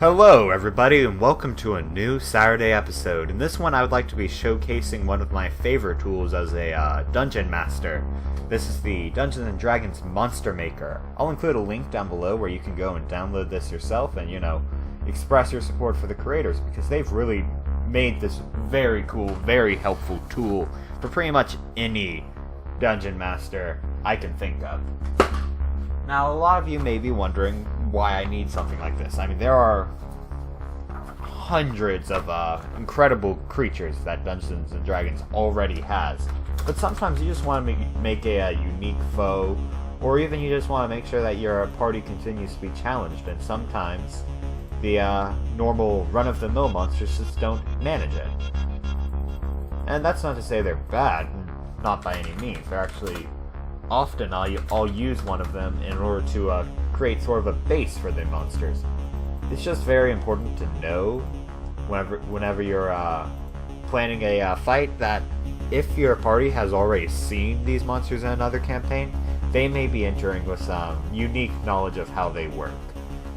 Hello everybody and welcome to a new Saturday episode. In this one I would like to be showcasing one of my favorite tools as a dungeon master. This is the Dungeons & Dragons Monster Maker. I'll include a link down below where you can go and download this yourself and, express your support for the creators because they've really made this very cool, very helpful tool for pretty much any dungeon master I can think of. Now, a lot of you may be wondering why I need something like this. I mean, there are hundreds of incredible creatures that Dungeons & Dragons already has. But sometimes you just want to make a unique foe, or even you just want to make sure that your party continues to be challenged, and sometimes the normal run-of-the-mill monsters just don't manage it. And that's not to say they're bad, not by any means. They're actually often I'll use one of them in order to create sort of a base for the monsters. It's just very important to know whenever you're planning a fight that if your party has already seen these monsters in another campaign, they may be entering with some unique knowledge of how they work.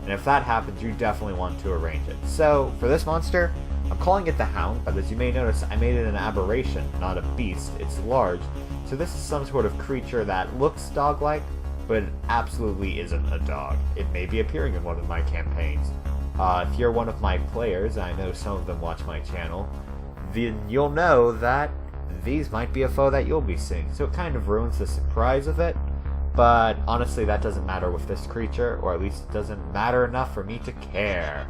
And if that happens, you definitely want to arrange it. So, for this monster, I'm calling it the Hound, but as you may notice, I made it an aberration, not a beast. It's large, so this is some sort of creature that looks dog-like, but it absolutely isn't a dog. It may be appearing in one of my campaigns. If you're one of my players, and I know some of them watch my channel, then you'll know that these might be a foe that you'll be seeing. So it kind of ruins the surprise of it, but honestly that doesn't matter with this creature, or at least it doesn't matter enough for me to care.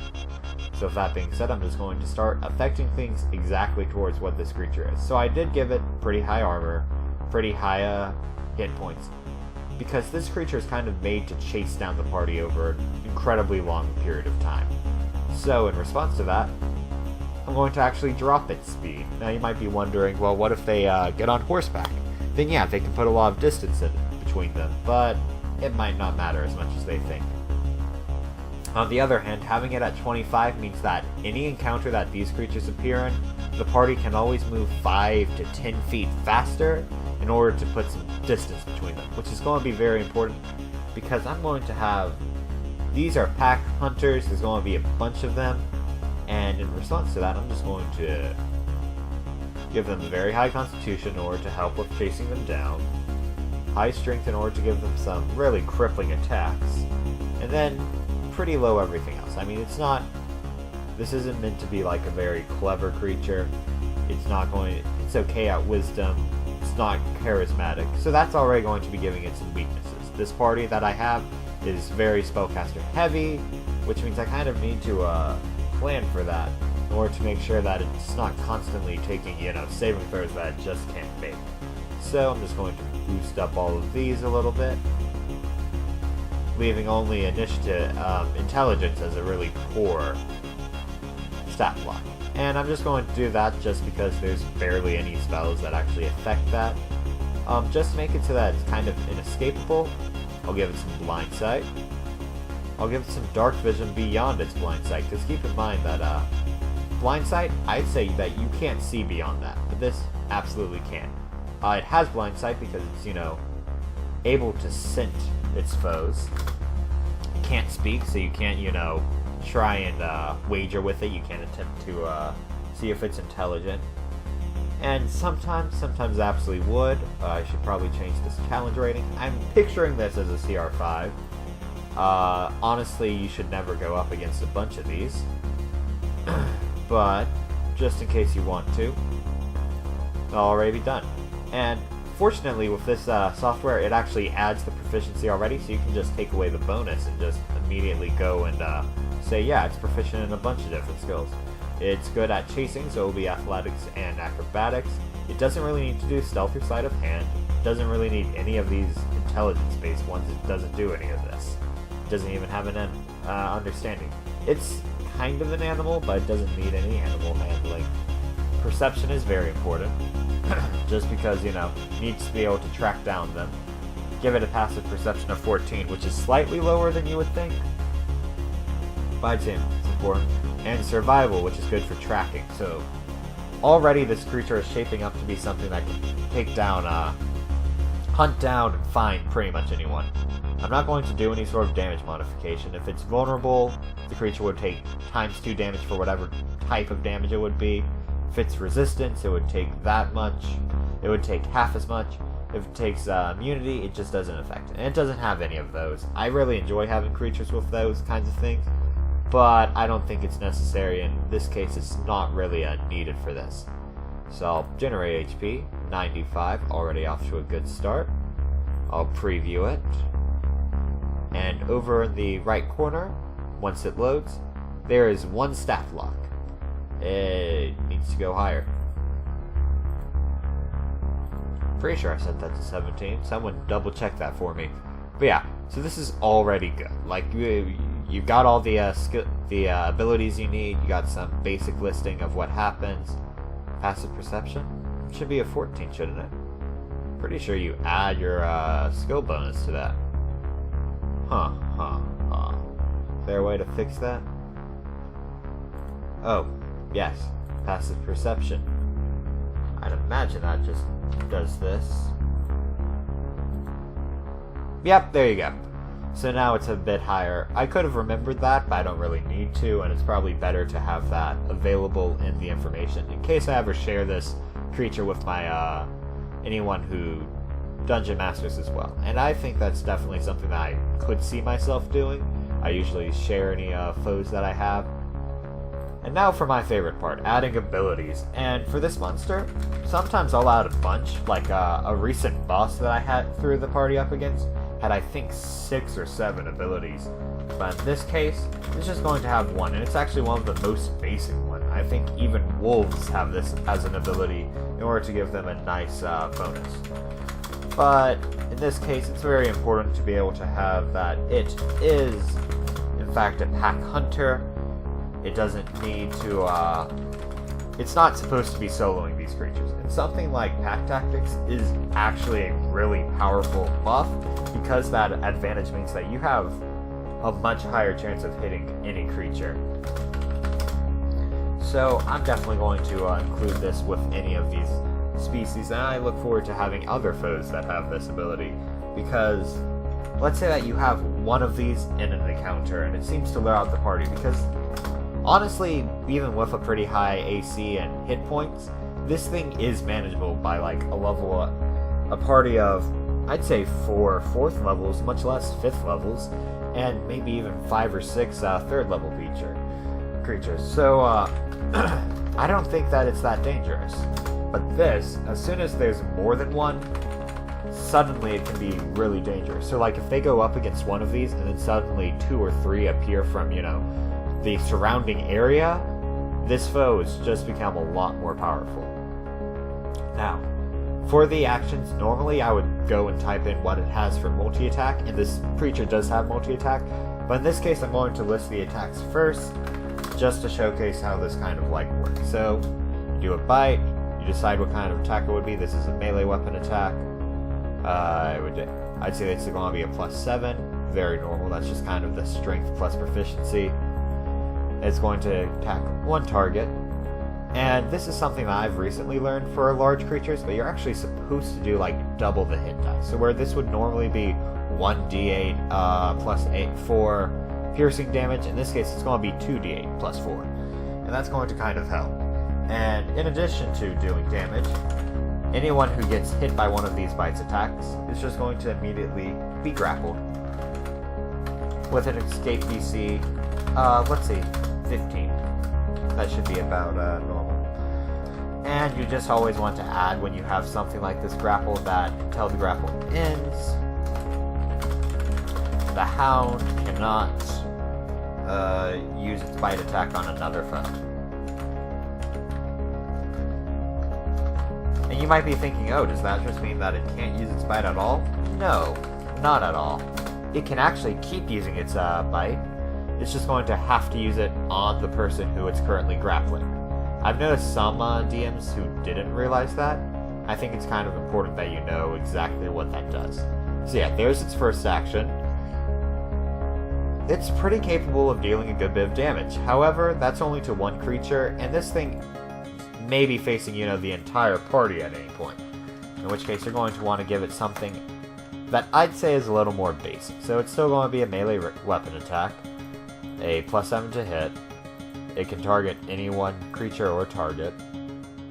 So with that being said, I'm just going to start affecting things exactly towards what this creature is. So I did give it pretty high armor, pretty high hit points, because this creature is kind of made to chase down the party over an incredibly long period of time. So in response to that, I'm going to actually drop its speed. Now you might be wondering, well, what if they get on horseback? Then yeah, they can put a lot of distance in between them, but it might not matter as much as they think. On the other hand, having it at 25 means that any encounter that these creatures appear in, the party can always move 5 to 10 feet faster in order to put some distance between them, which is going to be very important because I'm going to have, these are pack hunters, there's going to be a bunch of them, and in response to that I'm just going to give them a very high constitution in order to help with chasing them down, high strength in order to give them some really crippling attacks, and then pretty low everything else. I mean, this isn't meant to be like a very clever creature, it's okay at wisdom, it's not charismatic, so that's already going to be giving it some weaknesses. This party that I have is very spellcaster heavy, which means I kind of need to plan for that in order to make sure that it's not constantly taking, saving throws that it just can't make. So I'm just going to boost up all of these a little bit, leaving only intelligence as a really poor stat block. And I'm just going to do that just because there's barely any spells that actually affect that. Just to make it so that it's kind of inescapable, I'll give it some blind sight. I'll give it some dark vision beyond its blind sight, because keep in mind that blind sight, I'd say that you can't see beyond that, but this absolutely can. It has blind sight because it's, able to scent its foes. It can't speak, so you can't, try and wager with it. You can't attempt to see if it's intelligent. And sometimes absolutely would. I should probably change this challenge rating. I'm picturing this as a CR5. Honestly, you should never go up against a bunch of these. But, just in case you want to, it'll already be done. And fortunately with this software, it actually adds the proficiency already, so you can just take away the bonus and just immediately go and say, yeah, it's proficient in a bunch of different skills. It's good at chasing, so it'll be athletics and acrobatics. It doesn't really need to do stealth or sleight of hand. It doesn't really need any of these intelligence-based ones. It doesn't do any of this. It doesn't even have an understanding. It's kind of an animal, but it doesn't need any animal handling. Perception is very important, just because, it needs to be able to track down them. Give it a passive perception of 14, which is slightly lower than you would think, but I'd say it's important. And survival, which is good for tracking. So already this creature is shaping up to be something that can take down hunt down and find pretty much anyone. I'm not going to do any sort of damage modification. If it's vulnerable, the creature would take ×2 damage for whatever type of damage it would be. If it's resistance, it would take that much. It would take half as much. If it takes immunity, it just doesn't affect it. And it doesn't have any of those. I really enjoy having creatures with those kinds of things, but I don't think it's necessary. In this case, it's not really needed for this. So I'll generate HP, 95, already off to a good start. I'll preview it. And over in the right corner, once it loads, there is one stat block. It needs to go higher. Pretty sure I set that to 17. Someone double check that for me. But yeah, so this is already good. Like you've got all the abilities you need. You got some basic listing of what happens. Passive perception should be a 14, shouldn't it? Pretty sure you add your skill bonus to that. Is there a way to fix that? Oh, yes, passive perception. I'd imagine that just does this. Yep, there you go. So now it's a bit higher. I could have remembered that, but I don't really need to, and it's probably better to have that available in the information in case I ever share this creature with my anyone who dungeon masters as well. And I think that's definitely something that I could see myself doing. I usually share any foes that I have. And now for my favorite part, adding abilities. And for this monster, sometimes I'll add a bunch, like a recent boss that I had threw the party up against had I think 6 or 7 abilities. But in this case, it's just going to have one, and it's actually one of the most basic one. I think even wolves have this as an ability in order to give them a nice bonus. But in this case, it's very important to be able to have that it is, in fact, a pack hunter. It doesn't need to, it's not supposed to be soloing these creatures. And something like Pack Tactics is actually a really powerful buff, because that advantage means that you have a much higher chance of hitting any creature. So I'm definitely going to include this with any of these species, and I look forward to having other foes that have this ability, because let's say that you have one of these in an encounter and it seems to lure out the party, because honestly, even with a pretty high AC and hit points, this thing is manageable by like a party of, I'd say 4 4th levels, much less 5th levels, and maybe even 5 or 6 3rd level creatures. So I don't think that it's that dangerous. But this, as soon as there's more than one, suddenly it can be really dangerous. So like if they go up against one of these and then suddenly 2 or 3 appear from, the surrounding area, this foe has just become a lot more powerful. Now, for the actions, normally I would go and type in what it has for multi-attack, and this creature does have multi-attack, but in this case I'm going to list the attacks first, just to showcase how this kind of works. So, you do a bite, you decide what kind of attack it would be. This is a melee weapon attack. I'd say it's going to be a +7, very normal, that's just kind of the strength plus proficiency. It's going to attack one target, and this is something that I've recently learned for large creatures, but you're actually supposed to do double the hit dice. So where this would normally be 1d8 +8 for piercing damage, in this case it's going to be 2d8 +4, and that's going to kind of help. And in addition to doing damage, anyone who gets hit by one of these bites attacks is just going to immediately be grappled with an escape DC, let's see, 15. That should be about normal. And you just always want to add, when you have something like this grapple, that until the grapple ends, the hound cannot use its bite attack on another foe. And you might be thinking, oh, does that just mean that it can't use its bite at all? No, not at all. It can actually keep using its bite. It's just going to have to use it on the person who it's currently grappling. I've noticed some DMs who didn't realize that. I think it's kind of important that you know exactly what that does. So yeah, there's its first action. It's pretty capable of dealing a good bit of damage. However, that's only to one creature, and this thing may be facing, the entire party at any point. in which case you're going to want to give it something that I'd say is a little more basic. So it's still going to be a melee weapon attack, a +7 to hit, it can target any one creature or target,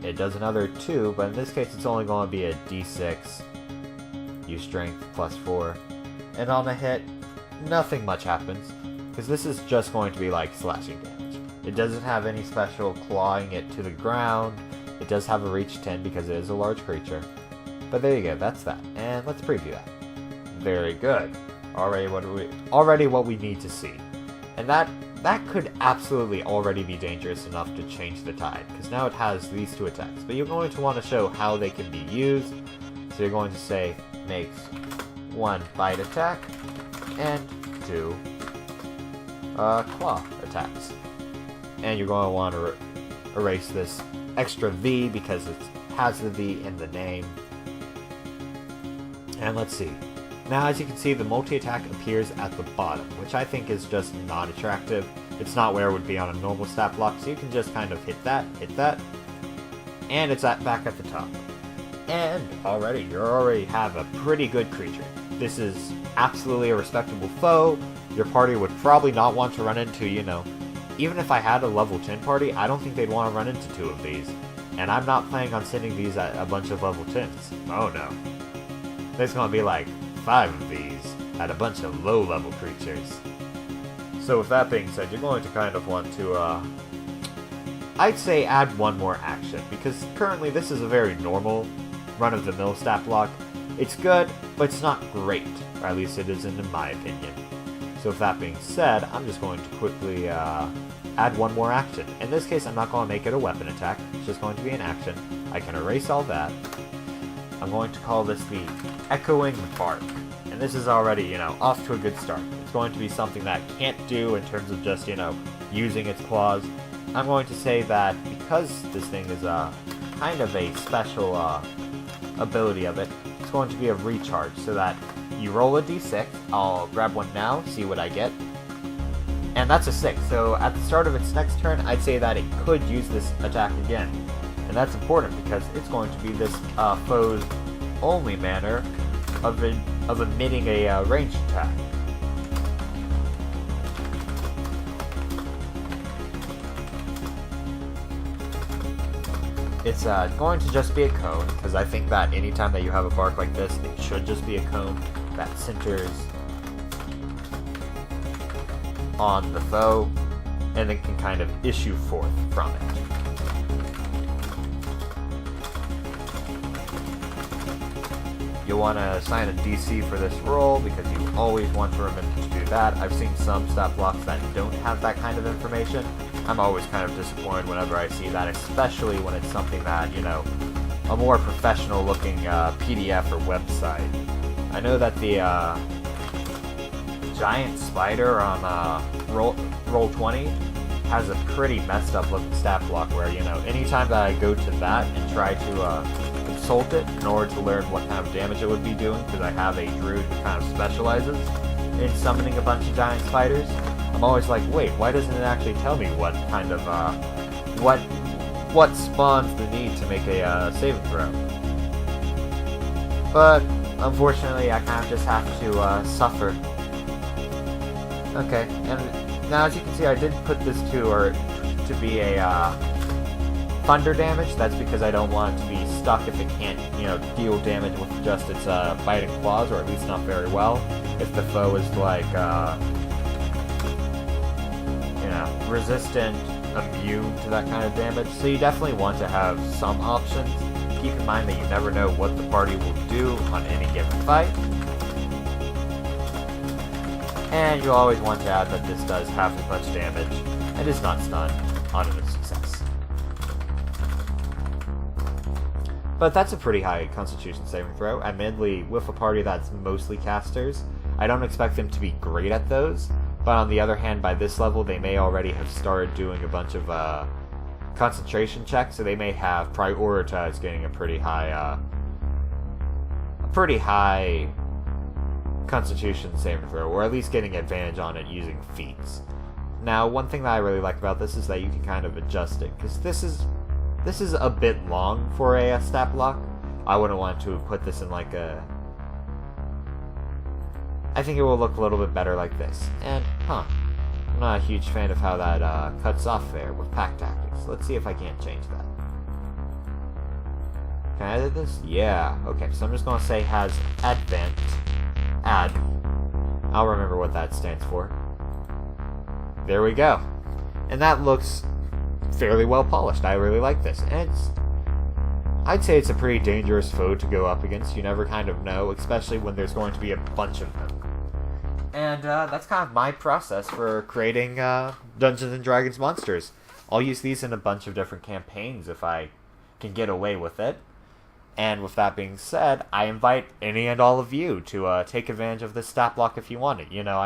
it does another 2, but in this case it's only going to be a d6, use strength +4, and on the hit, nothing much happens, because this is just going to be like slashing damage. It doesn't have any special clawing it to the ground. It does have a reach 10 because it is a large creature. But there you go, that's that. And let's preview that. Very good. Already what we need to see. And that could absolutely already be dangerous enough to change the tide, because now it has these 2 attacks. But you're going to want to show how they can be used. So you're going to say makes 1 bite attack and 2 claw attacks. And you're going to want to erase this extra V because it has the V in the name. And let's see. Now, as you can see, the multi-attack appears at the bottom, which I think is just not attractive. It's not where it would be on a normal stat block, so you can just kind of hit that, and it's back at the top. And you already have a pretty good creature. This is absolutely a respectable foe. Your party would probably not want to run into, even if I had a level 10 party, I don't think they'd want to run into 2 of these. And I'm not planning on sending these at a bunch of level 10s. Oh no. There's going to be like 5 of these at a bunch of low-level creatures. So with that being said, you're going to kind of want to, I'd say add 1 more action, because currently this is a very normal run-of-the-mill stat block. It's good, but it's not great, or at least it isn't in my opinion. So with that being said, I'm just going to quickly add 1 more action. In this case, I'm not going to make it a weapon attack, it's just going to be an action. I can erase all that. I'm going to call this the Echoing Bark. And this is already, off to a good start. It's going to be something that it can't do in terms of just, using its claws. I'm going to say that because this thing is kind of a special ability of it, it's going to be a recharge, so that you roll a d6, I'll grab 1 now, see what I get, and that's a 6, so at the start of its next turn, I'd say that it could use this attack again. And that's important because it's going to be this foe's only manner of emitting a ranged attack. It's going to just be a cone, because I think that anytime that you have a bark like this, it should just be a cone that centers on the foe, and it can kind of issue forth from it. You'll want to assign a DC for this roll, because you always want to remember to do that. I've seen some stat blocks that don't have that kind of information. I'm always kind of disappointed whenever I see that, especially when it's something that, a more professional looking PDF or website. I know that the giant spider on Roll20 has a pretty messed up looking stat block where, anytime that I go to that and try to consult it in order to learn what kind of damage it would be doing, because I have a druid who kind of specializes in summoning a bunch of giant spiders, I'm always like, wait, why doesn't it actually tell me what kind of, what spawns the need to make a saving throw? But, unfortunately, I kind of just have to, suffer. Okay, and now as you can see, I did put this to be a, thunder damage. That's because I don't want it to be stuck if it can't, deal damage with just its, biting claws, or at least not very well. If the foe is like, resistant, immune to that kind of damage. So you definitely want to have some options. Keep in mind that you never know what the party will do on any given fight. And you always want to add that this does half as much damage and is not stunned on a success. But that's a pretty high Constitution saving throw. Admittedly, with a party that's mostly casters, I don't expect them to be great at those. But on the other hand, by this level, they may already have started doing a bunch of concentration checks, so they may have prioritized getting a pretty high Constitution saving throw, or at least getting advantage on it using feats. Now, one thing that I really like about this is that you can kind of adjust it, because this is a bit long for a stat block. I wouldn't want to put this in like a... I think it will look a little bit better like this. And, I'm not a huge fan of how that cuts off there with pack tactics. Let's see if I can't change that. Can I edit this? Yeah. Okay, so I'm just going to say has add. I'll remember what that stands for. There we go. And that looks fairly well polished. I really like this. And I'd say it's a pretty dangerous foe to go up against. You never kind of know, especially when there's going to be a bunch of them. And that's kind of my process for creating Dungeons & Dragons monsters. I'll use these in a bunch of different campaigns if I can get away with it. And with that being said, I invite any and all of you to take advantage of this stat block if you want it. You know,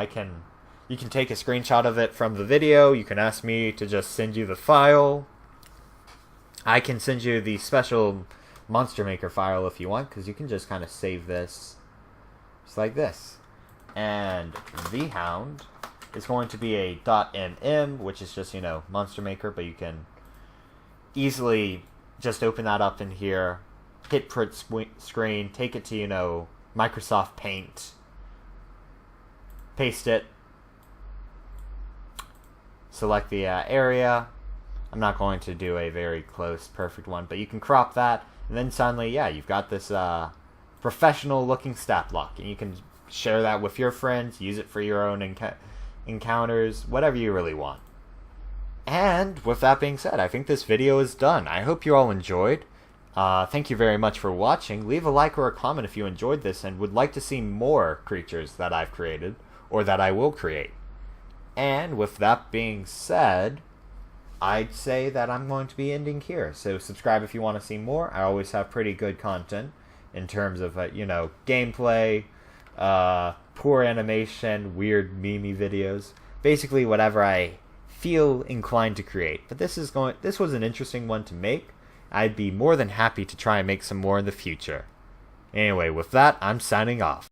you can take a screenshot of it from the video. You can ask me to just send you the file. I can send you the special Monster Maker file if you want, because you can just kind of save this just like this. And the Hound is going to be a .mm, which is just, you know, Monster Maker, but you can easily just open that up in here, hit print screen, take it to, you know, Microsoft Paint, paste it, select the area. I'm not going to do a very close, perfect one, but you can crop that, and then suddenly, yeah, you've got this professional-looking stat block, and you can share that with your friends, use it for your own encounters, whatever you really want. And with that being said, I think this video is done. I hope you all enjoyed. Thank you very much for watching. Leave a like or a comment if you enjoyed this and would like to see more creatures that I've created, or that I will create. And with that being said, I'd say that I'm going to be ending here. So subscribe if you want to see more. I always have pretty good content in terms of, you know, gameplay, poor animation, weird meme videos. Basically whatever I feel inclined to create. But this was an interesting one to make. I'd be more than happy to try and make some more in the future. Anyway, with that, I'm signing off.